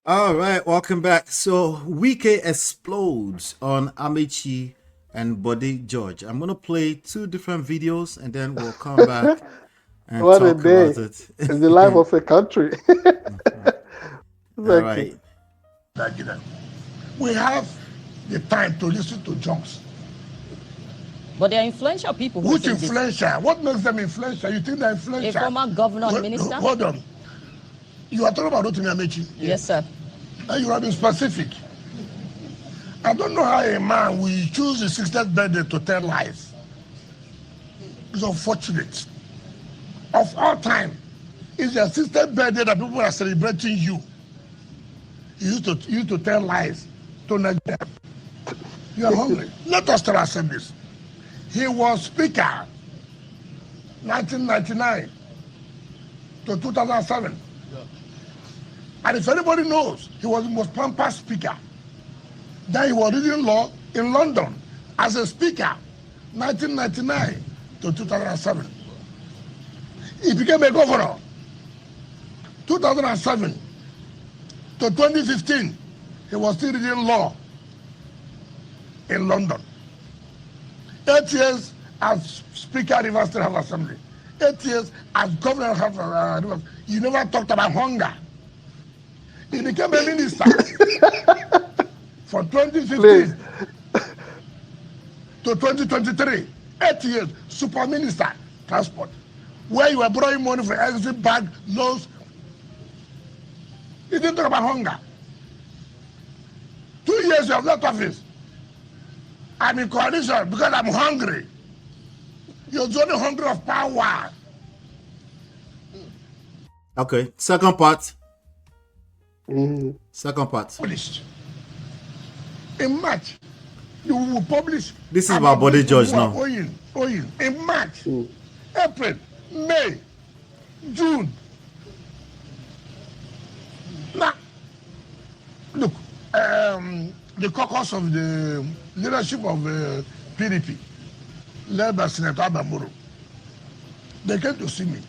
All right, welcome back. So Wike explodes on Amaechi and Bode George. I'm gonna play two different videos and then we'll come back and What a talk about day. it. It's the life of a country. All Thank right. you. Nigeria. We have the time to listen to junks. But they're influential people. Which influential? What makes them influential? You think they're influential? A former governor and minister? Hold on. You are talking about Amaechi? Yes, sir. And you have been specific. I don't know how a man will choose his 60th birthday to tell lies. It's unfortunate. Of all time, it's your 60th birthday that people are celebrating you. You used to tell lies to Nigeria. You are hungry. Let us tell ourselves this. He was speaker 1999 to 2007. Yeah. And if anybody knows, he was the most pampered speaker. Then he was reading law in London as a speaker 1999 to 2007. He became a governor 2007 to 2015. He was still reading law in London. 8 years as Speaker of Rivers State House Assembly. 8 years as Governor of Rivers. You never talked about hunger. He became a minister from 2015 to 2023. 8 years, super minister, transport. Where you were borrowing money for every bag, loans. He didn't talk about hunger. 2 years you have left office. I'm in coalition because I'm hungry. You're only hungry of power. Okay. Second part. Mm-hmm. Second part. Published. In March, you will publish. This is about Bode George now. Oil. In March, April, May, June. Now, look, the caucus of the leadership of PDP, led by Senator Abamuru, they came to see me.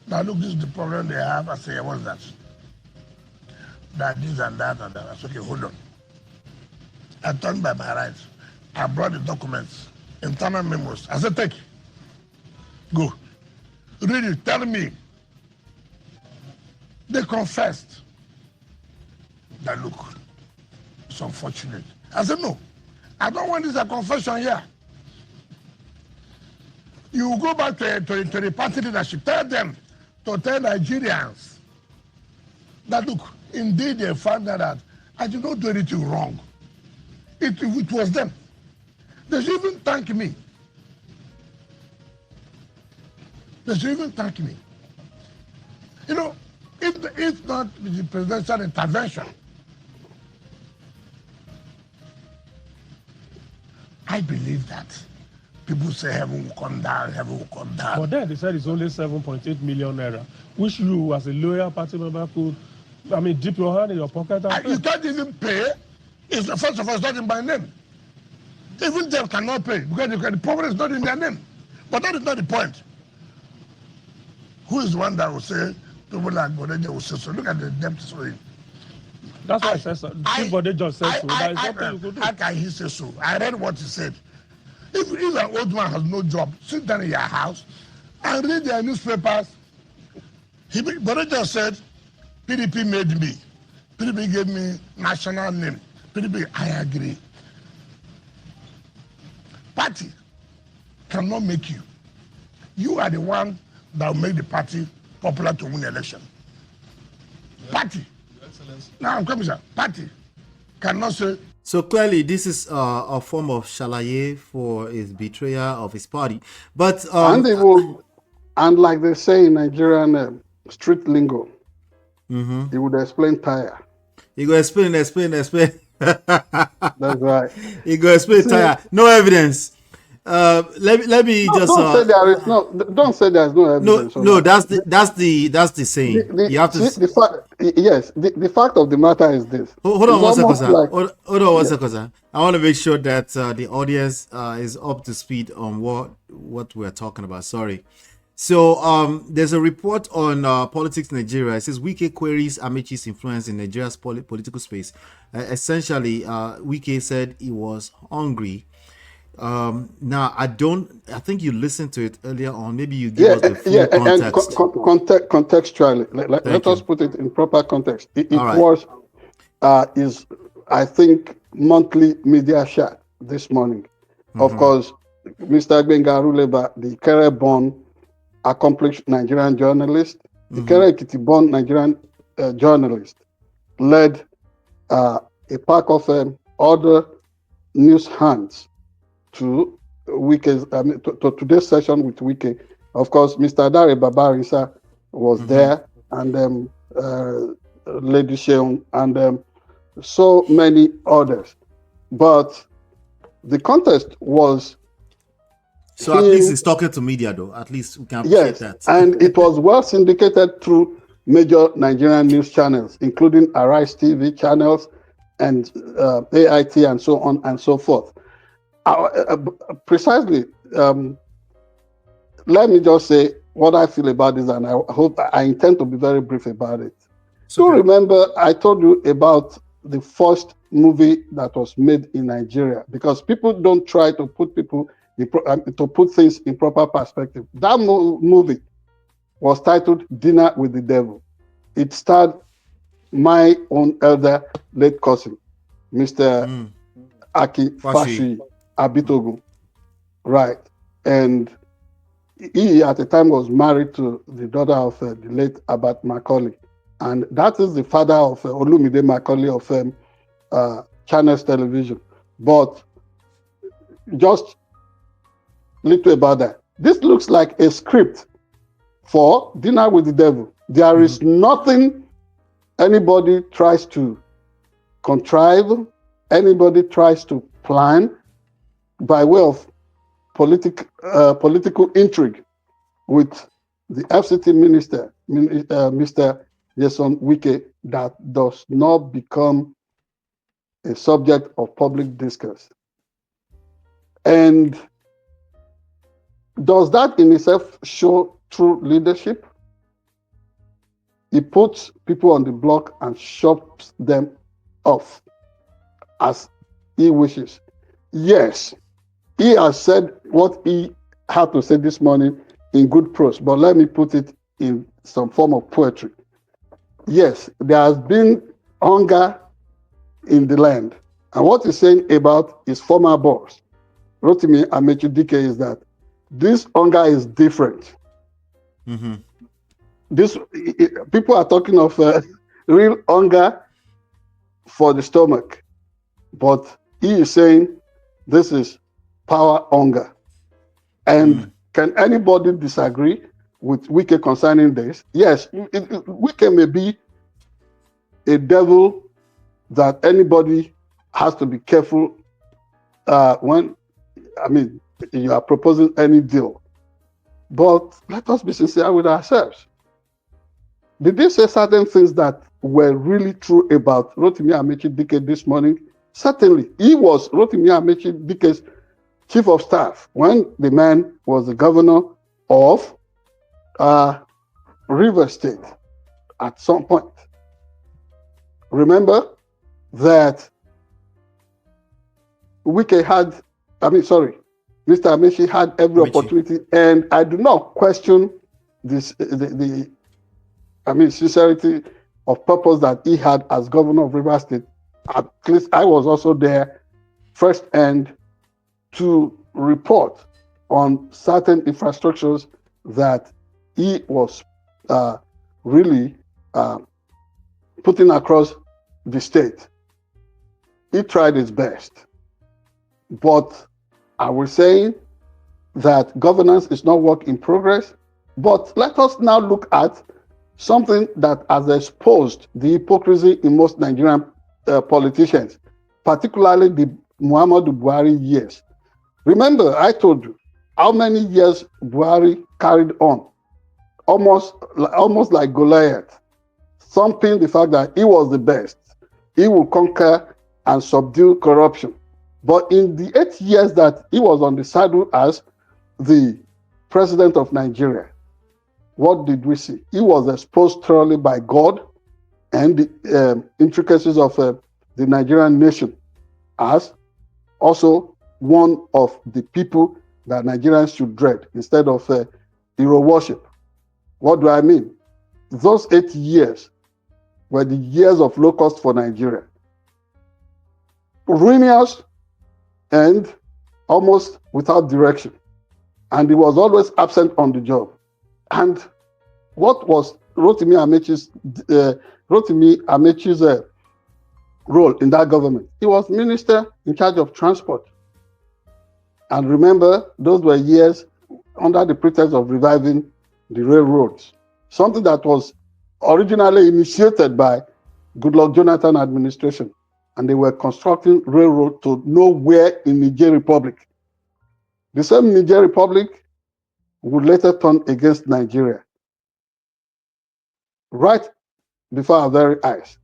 Now, look, this is the problem they have. I say, what's that? That this and that and that. I said, okay, hold on. I turned by my rights. I brought the documents, internal memos. I said, take it. Go. Read it. Tell me. They confessed that, look, it's unfortunate. I said, no, I don't want this a confession here. You go back to the party leadership, tell them to tell Nigerians that, look, indeed they found out that I did not do anything wrong. It was them. They should even thank me. They should even thank me. You know, if not the presidential intervention, I believe that people say heaven will come down, heaven will come down. But then they said it's only 7.8 million naira, which you, as a loyal party member, could, dip your hand in your pocket and You can't even pay. First of all, it's not in my name. Even them cannot pay because the problem is not in their name. But that is not the point. Who is the one that will say, people like Bode will say so? Look at the debt story. That's why I said so. If Bode just said so, that is something you could do. How can he say so? I read what he said. If an old man has no job, sit down in your house and read their newspapers. Bode just said, PDP made me. PDP gave me national name. PDP, I agree. Party cannot make you. You are the one that will make the party popular to win the election. Yeah. Party. Now I'm coming, sir. Party cannot say. So clearly, this is a form of shalaye for his betrayal of his party. But and like they say in Nigerian street lingo, he would explain tire. He go explain. That's right. He go explain tire. No evidence. Let me just. Don't say there is no. Don't say there is no evidence. No. That's the saying. You have to. The fact of the matter is this. Hold on one second, sir. Hold on one second, sir. I want to make sure that the audience is up to speed on what we're talking about. Sorry. So there's a report on Politics Nigeria. It says Wike queries Amaechi's influence in Nigeria's political space. Essentially, Wike said he was hungry. Now I think you listened to it earlier on. Maybe you give us the full context. And contextually, let us put it in proper context. It was I think monthly media chat this morning. Of course, Mr. Gbenga Ruleba, the Kere-born accomplished Nigerian journalist, the Kere-Ekiti-born Nigerian journalist, led a pack of other news hands to Wike's to today's session with Wike. Of course, Mr. Dare Babarisa was there, and Lady Sheung, and so many others. But the contest was. So at least he's talking to media, though. At least we can appreciate that. And it was well syndicated through major Nigerian news channels, including Arise TV channels and AIT and so on and so forth. Precisely, let me just say what I feel about this, and I intend to be very brief about it. So remember, I told you about the first movie that was made in Nigeria, because people don't try to put things in proper perspective. That movie was titled Dinner with the Devil. It starred my own elder late cousin, Mr. Aki Fashi Abitogun. Right. And he at the time was married to the daughter of the late Abat Macaulay. And that is the father of Olumide Macaulay of Channels Television. But just little about that. This looks like a script for Dinner with the Devil. There is nothing anybody tries to contrive, anybody tries to plan by way of political intrigue with the FCT minister, Mr. Jason Wike, that does not become a subject of public discourse. And does that in itself show true leadership? He puts people on the block and shoves them off as he wishes. Yes, he has said what he had to say this morning in good prose, but let me put it in some form of poetry. Yes, there has been hunger in the land. And what he's saying about his former boss, Rotimi Amaechi Dike, is that this hunger is different. People are talking of real hunger for the stomach, but he is saying this is power hunger. And can anybody disagree with Wike concerning this? Yes, Wike may be a devil that anybody has to be careful when, you are proposing any deal. But let us be sincere with ourselves. Did they say certain things that were really true about Rotimi Amaechi Dike this morning? Certainly. He was Rotimi Amaechi Dike's chief of staff when the man was the governor of Rivers State at some point. Remember that Wike had, Mr. Amaechi had every opportunity, and I do not question this, sincerity of purpose that he had as governor of Rivers State. At least I was also there first hand to report on certain infrastructures that he was really putting across the state. He tried his best. But I was saying that governance is not work in progress. But let us now look at something that has exposed the hypocrisy in most Nigerian politicians, particularly the Muhammadu Buhari years. Remember, I told you how many years Buhari carried on, almost like Goliath, thumping the fact that he was the best. He will conquer and subdue corruption. But in the 8 years that he was on the saddle as the president of Nigeria, what did we see? He was exposed thoroughly by God and the intricacies of the Nigerian nation as also one of the people that Nigerians should dread instead of hero worship. What do I mean? Those 8 years were the years of locust for Nigeria. Ruinous and almost without direction. And he was always absent on the job. And what was Rotimi Amaechi's role in that government? He was minister in charge of transport. And remember, those were years under the pretext of reviving the railroads, something that was originally initiated by Goodluck Jonathan administration. And they were constructing railroad to nowhere in Niger Republic. The same Niger Republic would later turn against Nigeria, right before our very eyes.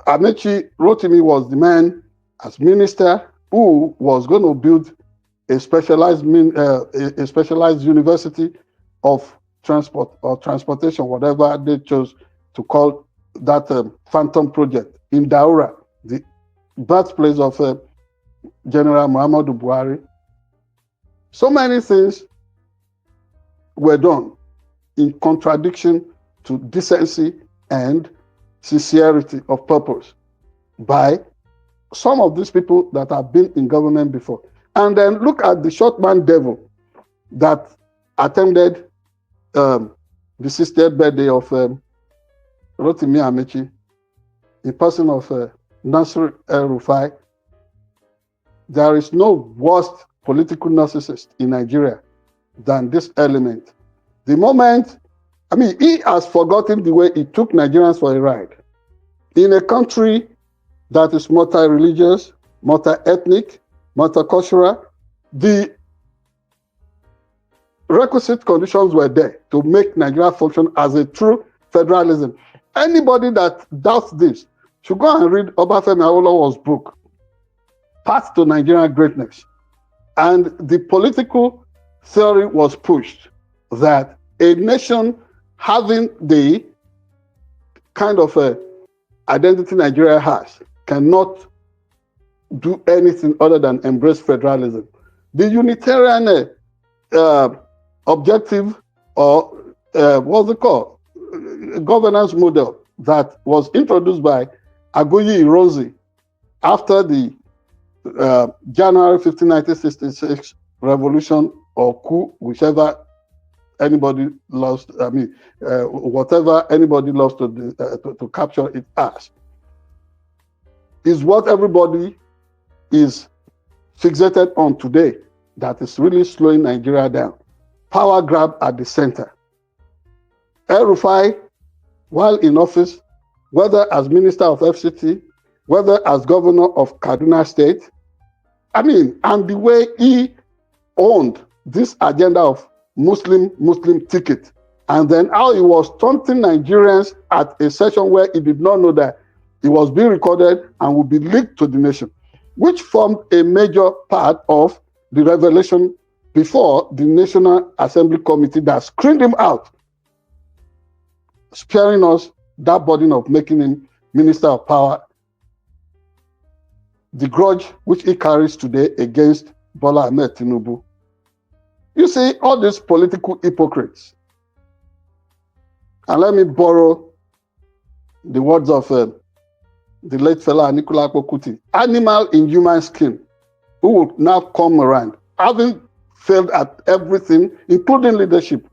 Amaechi Rotimi was the man as minister who was going to build a specialized university of transport or transportation, whatever they chose to call that phantom project in Daura, the birthplace of General Muhammadu Buhari. So many things were done in contradiction to decency and sincerity of purpose by some of these people that have been in government before. And then look at the short man devil that attended the 60th birthday of Rotimi Amaechi, in person of Nasir El-Rufai. There is no worse political narcissist in Nigeria than this element. The moment, he has forgotten the way he took Nigerians for a ride. In a country that is multi-religious, multi-ethnic, multicultural, the requisite conditions were there to make Nigeria function as a true federalism. Anybody that doubts this should go and read Obafemi Awolowo's book, Path to Nigerian Greatness. And the political theory was pushed that a nation having the kind of identity Nigeria has cannot do anything other than embrace federalism. The Unitarian objective, or what's it called, governance model that was introduced by Aguiyi Ironsi after the January 15, 1966 revolution or coup, whichever anybody lost, whatever anybody lost to capture it as, is what everybody is fixated on today that is really slowing Nigeria down. Power grab at the center. El-Rufai, while in office, whether as Minister of FCT, whether as Governor of Kaduna State, and the way he owned this agenda of Muslim ticket, and then how he was taunting Nigerians at a session where he did not know that it was being recorded and would be leaked to the nation, which formed a major part of the revelation before the National Assembly Committee that screened him out, sparing us that burden of making him Minister of Power, the grudge which he carries today against Bola Ahmed Tinubu. You see, all these political hypocrites, and let me borrow the words of the late fella Nicola Kuti, animal in human skin, who will now come around, having failed at everything, including leadership,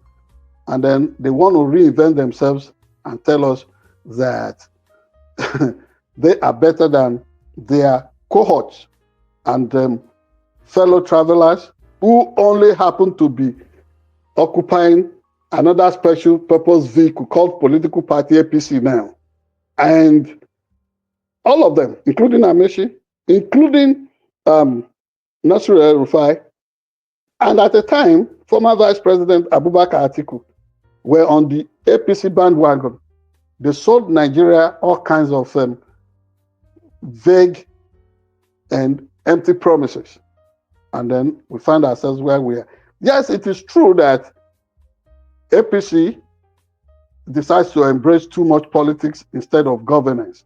and then they want to reinvent themselves and tell us that they are better than their cohorts and fellow travelers who only happen to be occupying another special purpose vehicle called political party APC now. And all of them, including Amaechi, including Nasir El-Rufai, and at the time, former Vice President Abubakar Atiku, were on the APC bandwagon. They sold Nigeria all kinds of vague and empty promises. And then we find ourselves where we are. Yes, it is true that APC decides to embrace too much politics instead of governance.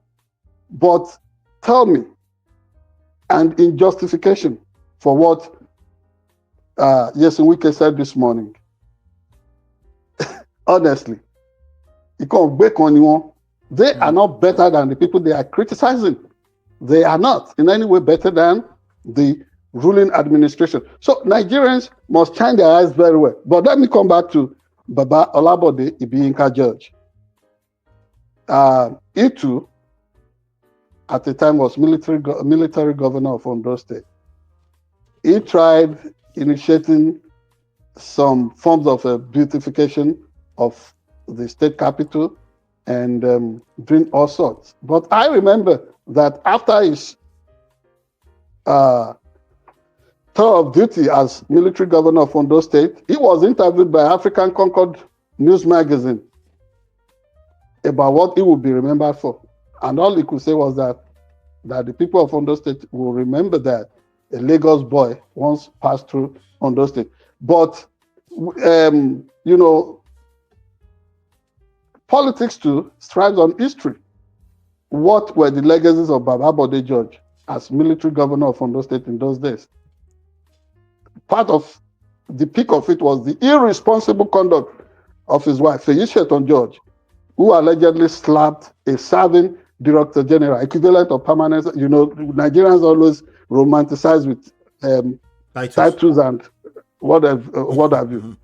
But tell me, and in justification for what Wike said this morning, honestly, they are not better than the people they are criticizing. They are not in any way better than the ruling administration. So Nigerians must shine their eyes very well. But let me come back to Baba Olabode Ibiyinka George. He too, at the time, was military governor of Ondo State. He tried initiating some forms of beautification of the state capital and doing all sorts. But I remember that after his tour of duty as military governor of Ondo State, he was interviewed by African Concord News Magazine about what he would be remembered for. And all he could say was that the people of Ondo State will remember that a Lagos boy once passed through Ondo State. But, politics too strives on history. What were the legacies of Baba Bode George as military governor of Ondo State in those days? Part of the peak of it was the irresponsible conduct of his wife, Feyi George, who allegedly slapped a serving director general, equivalent of permanent. Nigerians always romanticize with titles and what have you.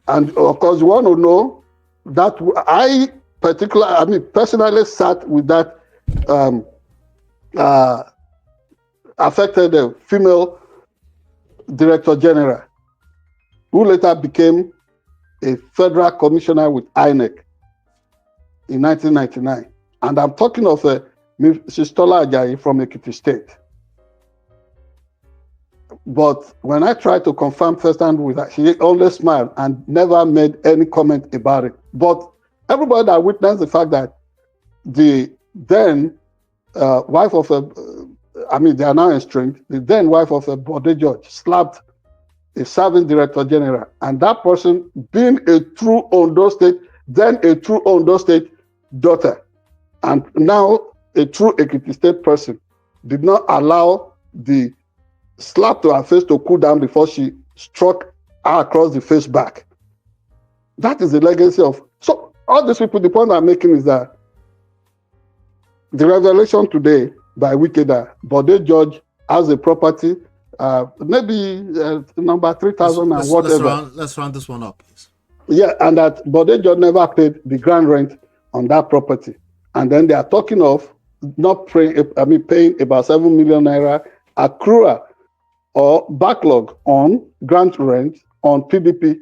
And of course, you want to know that I personally sat with that affected female director general, who later became a federal commissioner with INEC in 1999. And I'm talking of Mrs. Tola Ajayi from Ekiti State. But when I tried to confirm firsthand with her, she only smiled and never made any comment about it. But everybody that witnessed the fact that the then wife of they are now estranged, the then wife of Bode George slapped a serving director general, and that person, being a true Ondo State, then a true Ondo State daughter, and now a true Ekiti State person, did not allow the slap to her face to cool down before she struck her across the face back. That is the legacy of. So all these people, the point I'm making is that the revelation today by Wike that Bode George has a property, maybe number 3,000 and whatever. Let's round this one up, please. Yeah, and that Bode George never paid the ground rent on that property. And then they are talking of not paying about 7 million naira accrual or backlog on grant rent on PDP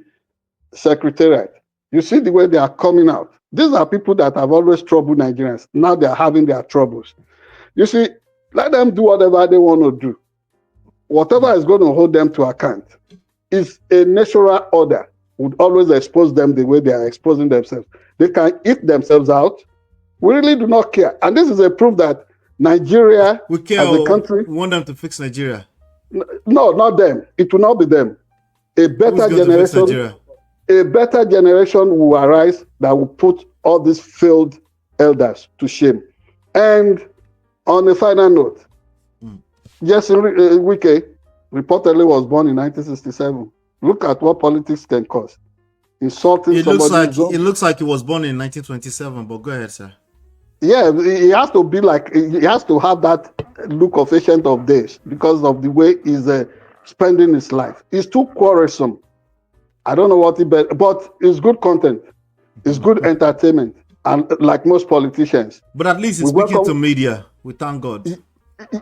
secretariat. You see the way they are coming out. These are people that have always troubled Nigerians. Now they are having their troubles. You see, let them do whatever they want to do. Whatever is going to hold them to account is a natural order, would always expose them the way they are exposing themselves. They can eat themselves out. We really do not care. And this is a proof that Nigeria as a country... We want them to fix Nigeria. No, not them. It will not be them. A better generation will arise that will put all these failed elders to shame. And on a final note, Wike reportedly was born in 1967. Look at what politics can cause. Insulting somebody. It looks like he was born in 1927, but go ahead, sir. Yeah, he has to have that look of ancient of days because of the way he's spending his life. He's too quarrelsome. I don't know what but it's good content. It's good entertainment. And like most politicians. But at least he's speaking to media. We thank God.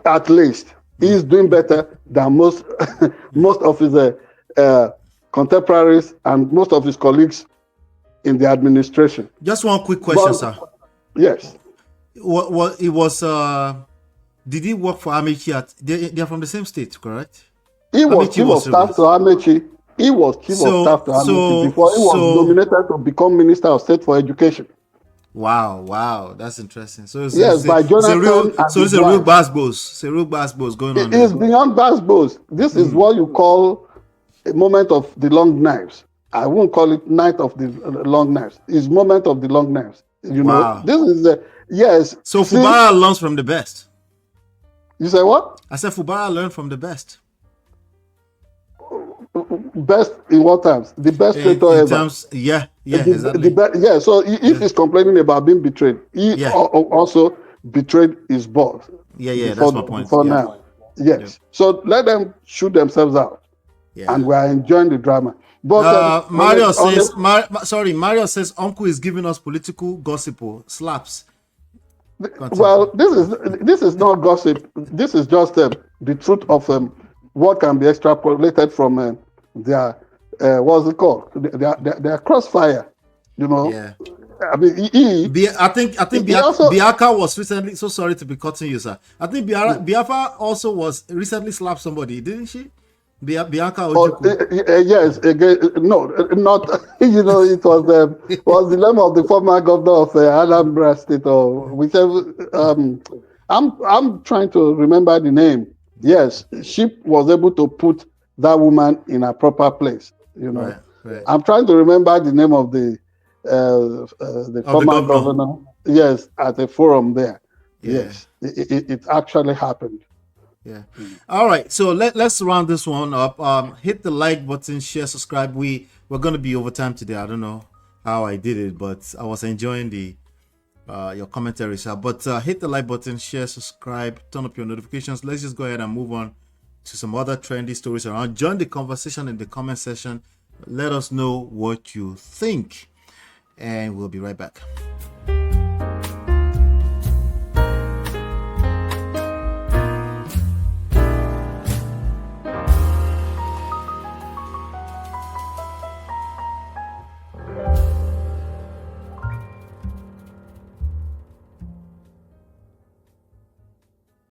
At least. He's doing better than most of his contemporaries and most of his colleagues in the administration. Just one quick question, sir. Yes. What it was? Did he work for Amaechi? They are from the same state, correct? He was chief of staff to Amaechi. He was chief of staff to Amaechi before he was nominated to become Minister of State for Education. Wow, that's interesting. So it's, by Jonathan. It's a real basbos. It's a real basbos going on. It is beyond basbos. This is what you call a moment of the long knives. I won't call it night of the long knives. It's moment of the long knives. You Wow. know, this is the yes. So see, Fubara learns from the best. You say what? I said Fubara learned from the best. Best in what terms? The best traitor In ever. terms, yeah, exactly. Yeah. So if he's complaining about being betrayed, he also betrayed his boss. Yeah, that's my point. Before now. Yes. Yeah. So let them shoot themselves out. Yeah. And we are enjoying the drama. But Mario says Uncle is giving us political gossip or slaps. Well, this is not gossip. This is just the truth of what can be extrapolated from their what's it called? Their crossfire. You know. Yeah. I mean, I think Biaka was recently. So sorry to be cutting you, sir. I think Biafra also was recently slapped somebody, didn't she? Bianca Ojukwu. Yes, again, no, not. You know, it was the name of the former governor of Anambra State, or whichever. I'm trying to remember the name. Yes, she was able to put that woman in a proper place. You know, right. I'm trying to remember the name of the former governor. Yes, at a forum there. Yeah. Yes, it actually happened. Yeah. All right. So let's round this one up. Hit the like button, share, subscribe. We're gonna be over time today. I don't know how I did it, but I was enjoying the your commentary, sir. But hit the like button, share, subscribe, turn up your notifications. Let's just go ahead and move on to some other trendy stories around. Join the conversation in the comment section. Let us know what you think, and we'll be right back.